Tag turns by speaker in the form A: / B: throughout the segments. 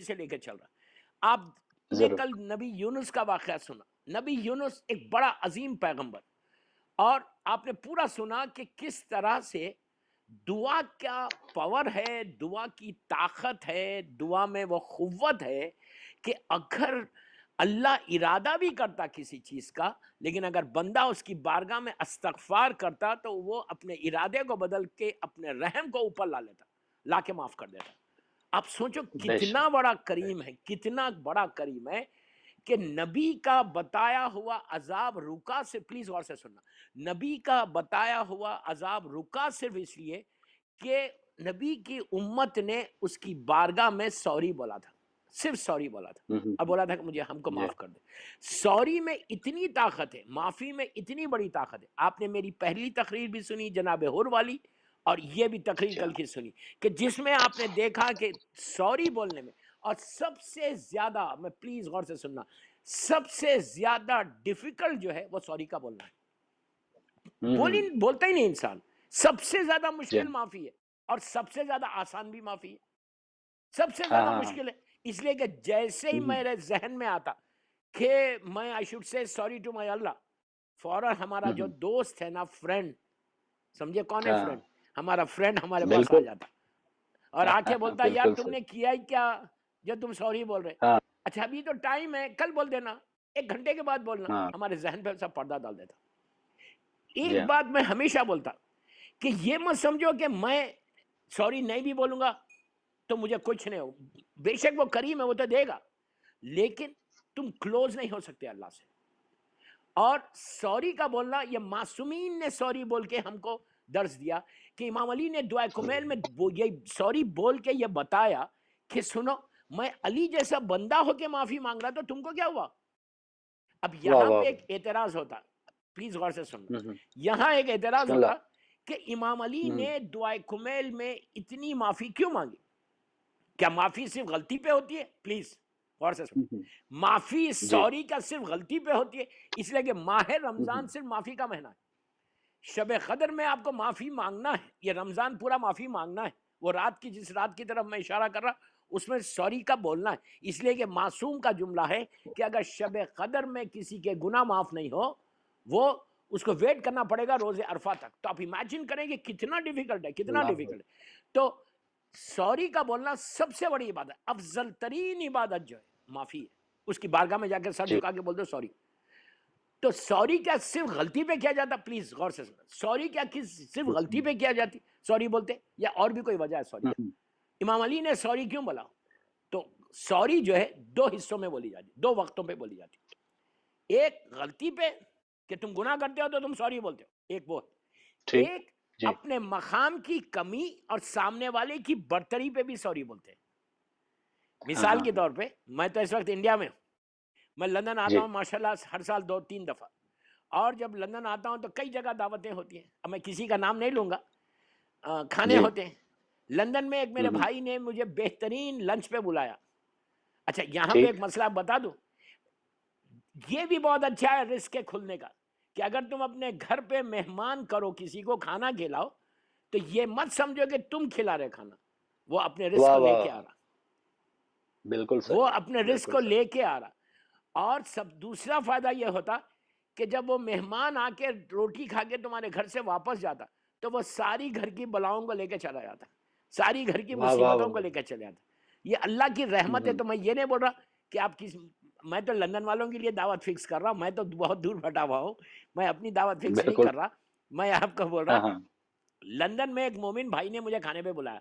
A: سے لے کے چل رہا. آپ نے کل نبی یونس کا واقعہ سنا. نبی یونس ایک بڑا عظیم پیغمبر, اور آپ نے پورا سنا کہ کس طرح سے دعا کا پاور ہے, دعا کی طاقت ہے, دعا میں وہ قوت ہے کہ اگر اللہ ارادہ بھی کرتا کسی چیز کا, لیکن اگر بندہ اس کی بارگاہ میں استغفار کرتا تو وہ اپنے ارادے کو بدل کے اپنے رحم کو اوپر لا لیتا, لا کے معاف کر دیتا. آپ سوچو کتنا بڑا کریم ہے, کتنا بڑا کریم ہے کہ نبی کا بتایا ہوا عذاب رکا. سے پلیز غور سے سننا, نبی کا بتایا ہوا عذاب رکا صرف اس لیے کہ نبی کی امت نے اس کی بارگاہ میں سوری بولا تھا, صرف سوری بولا تھا, اور بولا تھا کہ مجھے ہم کو معاف کر دے. سوری میں اتنی طاقت ہے, معافی میں اتنی بڑی طاقت ہے. آپ نے میری پہلی تقریر بھی سنی جناب ہور والی, اور یہ بھی تقریر کل کی سنی, کہ جس میں آپ نے دیکھا کہ سوری بولنے میں, اور سب سے زیادہ, میں پلیز غور سے سننا, سب سے زیادہ ڈیفیکلٹ جو ہے وہ سوری کا بولنا ہے. بولتا ہی نہیں انسان. سب سے زیادہ مشکل معافی ہے, اور سب سے زیادہ آسان بھی معافی ہے. سب سے زیادہ مشکل ہے اس لیے کہ جیسے ہی میرے ذہن میں آتا کہ میں I should say sorry to my Allah, فوراً ہمارا جو دوست ہے نا, فرینڈ, سمجھے کون ہے فرینڈ, ہمارا فرینڈ ہمارے پاس آ جاتا اور آ کے بولتا یار تم نے کیا ہی کیا جو تم سوری بول رہے. اچھا ابھی تو ٹائم ہے, کل بول دینا, 1 گھنٹے کے بعد بولنا. ہمارے ذہن پہ سب پردہ ڈال دیتا. ایک بات میں ہمیشہ بولتا کہ یہ مت سمجھو کہ میں سوری نہیں بھی بولوں گا تو مجھے کچھ نہیں ہو. بے شک وہ کریم ہے, وہ تو دے گا, لیکن تم کلوز نہیں ہو سکتے اللہ سے. اور سوری کا بولنا, یہ معصومین نے سوری بول کے ہم کو درس دیا کہ امام علی نے دعائے کمیل میں یہ سوری بول کے یہ بتایا کہ سنو, میں علی جیسا بندہ ہو کے معافی مانگ رہا تو تم کو کیا ہوا. اب یہاں پہ ایک اعتراض ہوتا, پلیز غور سے سننا, یہاں ایک اعتراض ہوتا کہ امام علی نے دعائے کمیل میں اتنی معافی کیوں مانگی. کیا معافی صرف غلطی پہ ہوتی ہے؟ پلیز غور سے سنو, معافی سوری کا صرف غلطی پہ ہوتی ہے. اس لیے کہ ماہ رمضان صرف معافی کا مہینہ ہے. شب قدر میں آپ کو معافی مانگنا ہے, یہ رمضان پورا معافی مانگنا ہے. وہ رات کی, جس رات کی طرف میں اشارہ کر رہا اس میں سوری کا بولنا ہے. اس لیے کہ معصوم کا جملہ ہے کہ اگر شب قدر میں کسی کے گناہ معاف نہیں ہو, وہ اس کو ویٹ کرنا پڑے گا روز عرفہ تک. تو آپ امیجن کریں کہ کتنا ڈیفیکلٹ ہے, کتنا ڈیفیکلٹ ہے. تو سوری کا بولنا سب سے بڑی عبادت, افضل ترین عبادت جو ہے معافی ہے. اس کی بارگاہ میں جا کے سر جھکا کے بول دو سوری. تو سوری کیا صرف غلطی پہ کیا جاتا؟ پلیز غور سے سنو, سوری کیا صرف غلطی پہ کیا جاتی سوری بولتے, یا اور بھی کوئی وجہ ہے سوری کا؟ امام علی نے سوری کیوں بولا؟ تو سوری جو ہے 2 حصوں میں بولی جاتی, 2 وقتوں پہ بولی جاتی. ایک غلطی پہ کہ تم گناہ کرتے ہو تو تم سوری بولتے ہو, ایک وہ. ایک اپنے مقام کی کمی اور سامنے والے کی برتری پہ بھی سوری بولتے ہیں. مثال کے طور پہ, میں تو اس وقت انڈیا میں ہوں, میں لندن آتا ہوں ماشاءاللہ ہر سال 2-3 دفعہ, اور جب لندن آتا ہوں تو کئی جگہ دعوتیں ہوتی ہیں. اب میں کسی کا نام نہیں لوں گا, کھانے ہوتے ہیں. لندن میں ایک میرے بھائی نے مجھے بہترین لنچ پہ بلایا. اچھا یہاں پہ ایک مسئلہ بتا دوں, یہ بھی بہت اچھا ہے رزق کے کھلنے کا, کہ اگر تم اپنے گھر پہ مہمان کرو, کسی کو کھانا کھلاؤ, تو یہ مت سمجھو کہ تم کھلا رہے کھانا, وہ اپنے رزق کو لے کے آ رہا.
B: بالکل
A: وہ اپنے رزق کو لے کے آ رہا. اور سب دوسرا فائدہ یہ ہوتا کہ جب وہ مہمان آ کے روٹی کھا کے تمہارے گھر سے واپس جاتا تو وہ ساری گھر کی بلاؤں کو لے کے چلا جاتا, ساری گھر کی مصیبتوں کو لے کے چلے جاتا. یہ اللہ کی رحمت ہے. تو میں یہ نہیں بول رہا کہ آپ میں تو لندن والوں کے لیے دعوت فکس کر رہا ہوں, میں تو بہت دور پھٹا ہوا ہوں, میں اپنی دعوت فکس نہیں کر رہا. میں آپ کو بول رہا لندن میں ایک مومن بھائی نے مجھے کھانے پہ بلایا,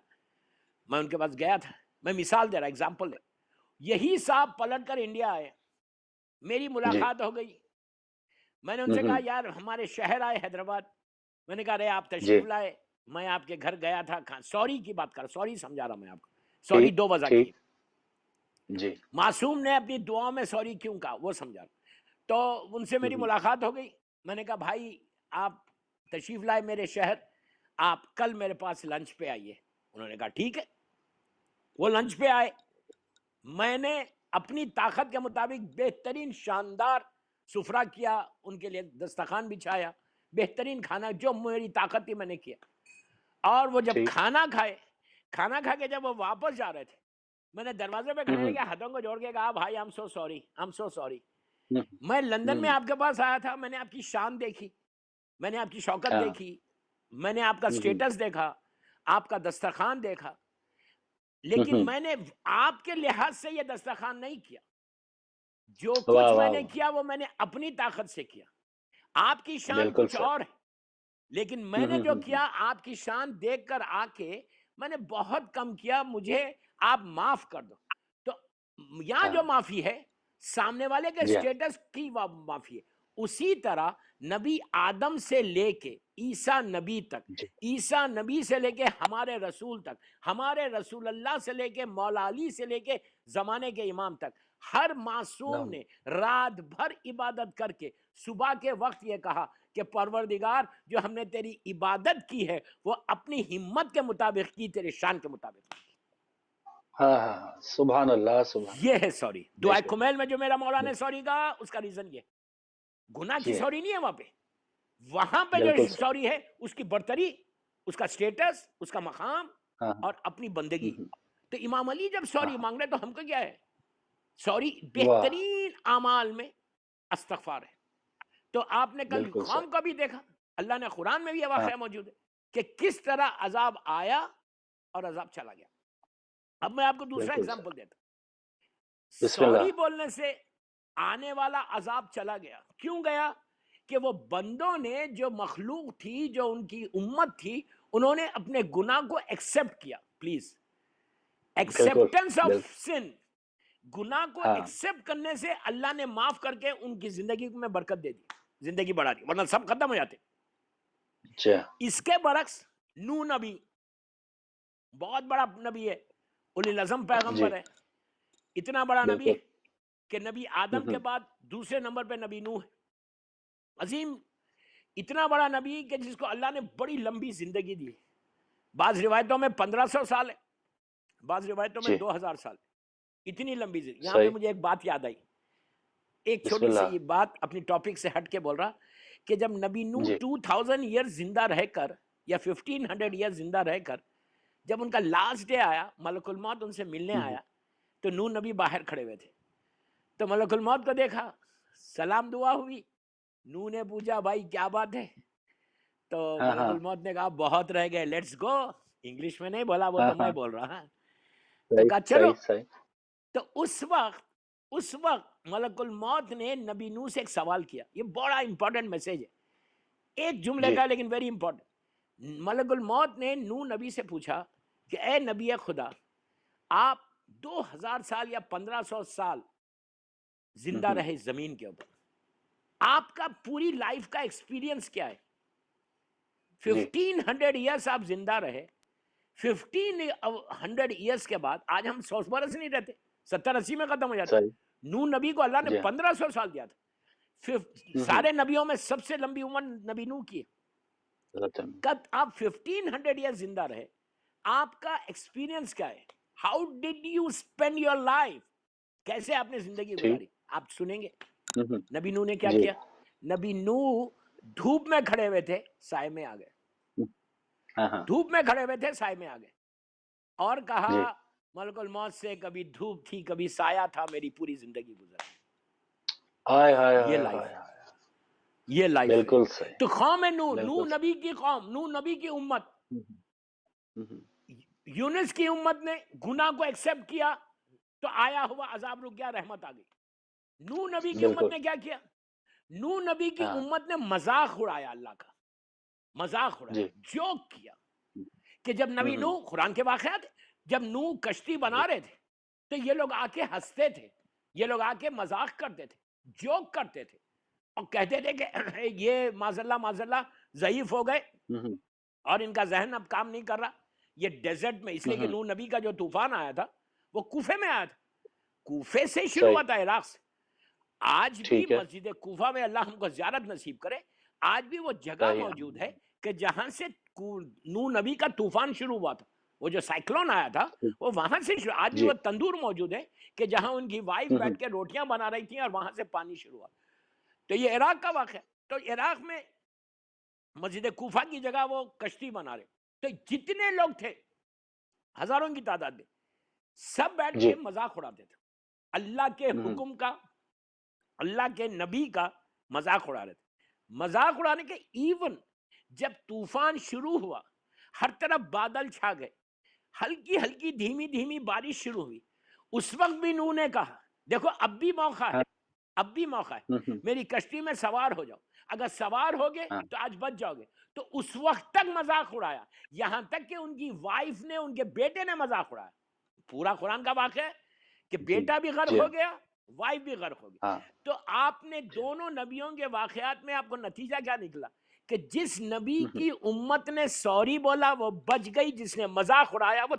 A: میں ان کے پاس گیا تھا. میں مثال دے رہا, ایگزامپل دے. یہی صاحب پلٹ کر انڈیا آئے, میری ملاقات ہو گئی. میں نے ان سے کہا یار ہمارے شہر آئے حیدرآباد. میں نے کہا رے آپ تشریف لائے, میں آپ کے گھر گیا تھا. سوری کی بات کر, سوری سمجھا رہا میں آپ کو, سوری 2 وجہ کی. معصوم نے اپنی دعاؤں میں سوری کیوں کہا وہ سمجھا. تو ان سے میری ملاقات ہو گئی. میں نے کہا بھائی آپ تشریف لائے میرے شہر, آپ کل میرے پاس لنچ پہ آئیے. انہوں نے کہا ٹھیک ہے. وہ لنچ پہ آئے, میں نے اپنی طاقت کے مطابق بہترین شاندار سفرہ کیا, ان کے لیے دسترخوان بچھایا, بہترین کھانا جو میری طاقت تھی میں نے کیا. اور وہ جب کھانا کھائے, کھانا کھا کے جب وہ واپس جا رہے تھے, میں نے دروازے پہ کھڑے لگے ہاتھوں کو جوڑ کے کہا بھائی I'm so sorry, I'm so sorry. میں لندن میں آپ کے پاس آیا تھا, میں نے آپ کی شان دیکھی, میں نے آپ کی شوکت دیکھی, میں نے آپ کا سٹیٹس دیکھا, آپ کا دسترخوان دیکھا, لیکن میں نے آپ کے لحاظ سے یہ دسترخوان نہیں کیا. جو کچھ میں نے کیا وہ میں نے اپنی طاقت سے کیا. آپ کی شان کچھ اور ہے, لیکن میں نے جو کیا آپ کی شان دیکھ کر آ کے میں نے بہت کم کیا, مجھے آپ معاف کر دو. تو یہاں جو معافی ہے سامنے والے کے سٹیٹس کی معافی ہے. اسی طرح نبی آدم سے لے کے عیسیٰ نبی تک, عیسیٰ نبی سے لے کے ہمارے رسول تک, ہمارے رسول اللہ سے لے کے مولا علی سے لے کے زمانے کے امام تک, ہر معصوم نے رات بھر عبادت کر کے صبح کے وقت یہ کہا کہ پروردگار جو ہم نے تیری عبادت کی ہے وہ اپنی ہمت کے مطابق کی, تیرے شان کے مطابق کی.
B: سبحان اللہ, سبحان
A: یہ
B: اللہ.
A: ہے سوری. دعائے کمیل میں جو میرا مولا نے سوری کہا اس کا ریزن یہ, گناہ کی سوری نہیں ہے وہاں پہ. وہاں پہ جو سوری ہے اس کی برتری, اس کا سٹیٹس, اس کا مقام اور اپنی بندگی. تو امام علی جب سوری مانگ رہے تو ہم کو کیا ہے؟ سوری بہترین اعمال میں استغفار ہے. تو آپ نے کل قوم کا بھی دیکھا, اللہ نے قرآن میں بھی یہ واقعہ موجود ہے کہ کس طرح عذاب آیا اور عذاب چلا گیا. اب میں آپ کو دوسرا ایگزامپل دیتا ہوں. سوری بولنے سے آنے والا عذاب چلا گیا. کیوں گیا؟ کہ وہ بندوں نے, جو مخلوق تھی, جو ان کی امت تھی, انہوں نے اپنے گناہ کو ایکسپٹ کیا. پلیز, ایکسپٹنس آف سن, گناہ کو ایکسپٹ کرنے سے اللہ نے معاف کر کے ان کی زندگی میں برکت دے دی, زندگی بڑھا دی, ورنہ سب ختم ہو جاتے. اس کے برعکس نوح نبی بہت بڑا نبی ہے, اولی العزم پیغمبر ہے, اتنا بڑا نبی ہے کہ نبی آدم کے بعد دوسرے نمبر پہ نبی نوح ہے. عظیم, اتنا بڑا نبی کہ جس کو اللہ نے بڑی لمبی زندگی دی. بعض روایتوں میں 1500 سال ہے, بعض روایتوں میں 2000 سال. اتنی لمبی زندگی. یہاں پہ مجھے ایک بات یاد آئی, ایک چھوٹی سی یہ بات اپنی ٹاپک سے ہٹ کے بول رہا, کہ جب نبی نوح 2000 ایئر زندہ رہ کر یا 1500 ایئر زندہ رہ کر جب ان کا لاسٹ ڈے آیا, ملک الموت ان سے ملنے آیا, تو نوح نبی باہر کھڑے ہوئے تھے. تو ملک الموت کو دیکھا, سلام دعا ہوئی, نوح نے پوچھا بھائی کیا بات ہے؟ تو ملک الموت نے کہا بہت رہ گئے, لیٹس گو. انگلش میں نہیں بولا, وہ تو میں بول رہا ہوں. تو کہا چلو. تو اس وقت ملک الموت نے نبی نوح سے ایک سوال کیا. یہ بڑا امپورٹنٹ میسج ہے, ایک جملے کا لیکن ویری امپورٹنٹ. ملک الموت نے نوح نبی سے پوچھا کہ اے نبی خدا, آپ 2000 سال یا 1500 سال زندہ رہے زمین کے اوپر, آپ کا پوری لائف کا ایکسپیرینس کیا ہے؟ 1500 ایئرس آپ زندہ رہے, 1500 ایئرس کے بعد آج ہم 100 برس نہیں رہتے, 70-80 میں ختم ہو جاتے. نوح نبی کو اللہ نے 1500 سال دیا تھا. سارے نبیوں میں سب سے لمبی عمر نبی نوح کی ہے. کب آپ 1500 ایئر زندہ رہے, آپ کا ایکسپیرینس کیا ہے؟ How did you spend your life, کیسے آپ نے زندگی گزاری؟ آپ سنیں گے نبی نوح نے کیا کیا. نبی نوح دھوپ میں کھڑے ہوئے تھے, سائے میں آ گئے. دھوپ میں کھڑے ہوئے تھے, سائے میں آ گئے, اور کہا ملک الموت سے کبھی دھوپ تھی کبھی سایہ تھا, میری پوری زندگی گزری. یہ لائف, یہ لائف ہے. تو قوم نوح, نوح نبی کی قوم, نوح نبی کی امت, یونس کی امت نے گناہ کو ایکسپٹ کیا تو آیا ہوا عذاب رک گیا, رحمت آ گئی. نوح نبی کی امت نے کیا کیا؟ نوح نبی کی امت نے مذاق اڑایا, اللہ کا مذاق اڑایا, جوک کیا. کہ جب نبی نوح, قرآن کے واقعات, جب نوح کشتی بنا رہے تھے تو یہ لوگ آ کے ہنستے تھے, یہ لوگ آ کے مذاق کرتے تھے, جوک کرتے تھے, اور کہتے تھے کہ یہ معذاللہ ضعیف ہو گئے اور ان کا ذہن اب کام نہیں کر رہا. یہ ڈیزرٹ میں, اس لیے کہ نوح نبی کا جو طوفان آیا تھا وہ کوفے میں آیا تھا, کوفے سے شروع ہوا تھا, عراق سے. آج بھی مسجد کوفہ میں, اللہ ہم کو زیارت نصیب کرے, آج بھی وہ جگہ موجود ہے کہ جہاں سے نوح نبی کا طوفان شروع ہوا تھا, وہ جو سائیکلون آیا تھا وہ وہاں سے شروع. آج بھی وہ تندور موجود ہے کہ جہاں ان کی وائف بیٹھ کے روٹیاں بنا رہی تھیں اور وہاں سے پانی شروع ہوا. تو یہ عراق کا واقعہ. تو عراق میں مسجد کوفہ کی جگہ وہ کشتی بنا رہے, تو جتنے لوگ تھے ہزاروں کی تعداد میں, سب بیٹھ
B: جی
A: کے مذاق اڑاتے تھے، اللہ کے حکم کا، اللہ کے نبی کا مذاق اڑا رہے تھے۔ مذاق اڑانے کے ایون جب طوفان شروع ہوا، ہر طرف بادل چھا گئے، ہلکی ہلکی دھیمی دھیمی بارش شروع ہوئی، اس وقت بھی نوح نے کہا دیکھو اب بھی موقع ہے، اب بھی موقع ہے، میری کشتی میں سوار ہو جاؤ، اگر سوار ہوگے تو آج بچ جاؤ گے۔ تو اس وقت تک مذاق اڑایا، یہاں تک کہ ان کی وائف نے، ان کے بیٹے نے مذاق اڑایا۔ پورا قرآن کا واقعہ ہے کہ بیٹا بھی غرق ہو گیا، وائف بھی غرق ہو گئی۔ تو آپ نے دونوں نبیوں کے واقعات میں آپ کو نتیجہ کیا نکلا کہ جس نبی کی امت نے سوری بولا وہ بچ گئی، جس نے مذاق اڑایا وہ